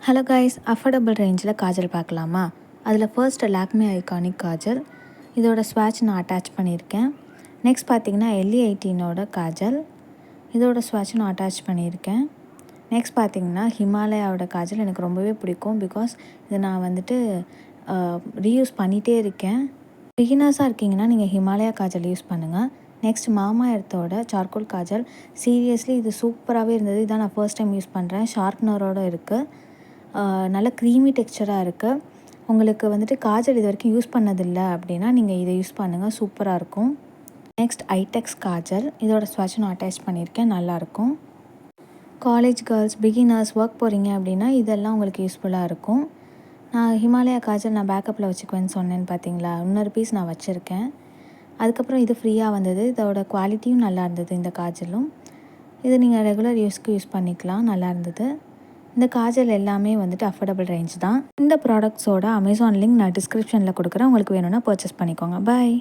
Hello guys, affordable ரேஞ்சில் காஜல் பார்க்கலாமா? அதில் ஃபர்ஸ்ட் லாக்மே ஐகானிக் காஜல். இதோட ஸ்வாட்ச் நான் அட்டாச் பண்ணியிருக்கேன். நெக்ஸ்ட் பார்த்தீங்கன்னா LE18ஓட காஜல். இதோட ஸ்வாட்ச் நான் அட்டாச் பண்ணியிருக்கேன். நெக்ஸ்ட் பார்த்தீங்கன்னா ஹிமாலயாவோட காஜல் எனக்கு ரொம்பவே பிடிக்கும். பிகாஸ் இது நான் வந்துட்டு ரீயூஸ் பண்ணிகிட்டே இருக்கேன். பிகினர்ஸாக இருக்கீங்கன்னா நீங்கள் ஹிமாலயா காஜல் யூஸ் பண்ணுங்கள். நெக்ஸ்ட் மாமா எர்த்தோட சார்கோல் காஜல். சீரியஸ்லி இது சூப்பராகவே இருந்தது. இதான் நான் ஃபர்ஸ்ட் டைம் யூஸ் பண்ணுறேன். ஷார்ப்னரோடு இருக்குது. நல்ல க்ரீமி டெக்ஸ்சராக இருக்குது. உங்களுக்கு வந்துட்டு காஜல் இது வரைக்கும் யூஸ் பண்ணதில்லை அப்படின்னா நீங்கள் இதை யூஸ் பண்ணுங்கள், சூப்பராக இருக்கும். நெக்ஸ்ட் ஐடெக்ஸ் காஜல். இதோட ஸ்வாட்ச் நான் அட்டாச் பண்ணியிருக்கேன், நல்லாயிருக்கும். காலேஜ் கேர்ள்ஸ், பிகினர்ஸ், ஒர்க் போகிறீங்க அப்படின்னா இதெல்லாம் உங்களுக்கு யூஸ்ஃபுல்லாக இருக்கும். நான் ஹிமாலயா காஜல் நான் பேக்கப்பில் வச்சுக்குவேன்னு சொன்னேன்னு பார்த்தீங்களா, இன்னொரு பீஸ் நான் வச்சுருக்கேன். அதுக்கப்புறம் இது ஃப்ரீயாக வந்தது. இதோட குவாலிட்டியும் நல்லா இருந்தது. இந்த காஜலும் இது நீங்கள் ரெகுலர் யூஸ்க்கு யூஸ் பண்ணிக்கலாம், நல்லா இருந்தது. இந்த காஜல் எல்லாமே வந்துட்டு அஃபோர்டபுள் ரேஞ்ச் தான். இந்த ப்ராடக்ட்ஸோட அமேசான் லிங்க் நான் டிஸ்கிரிப்ஷனில் கொடுக்குறேன். உங்களுக்கு வேணும்னா பர்ச்சேஸ் பண்ணிக்கோங்க. பாய்.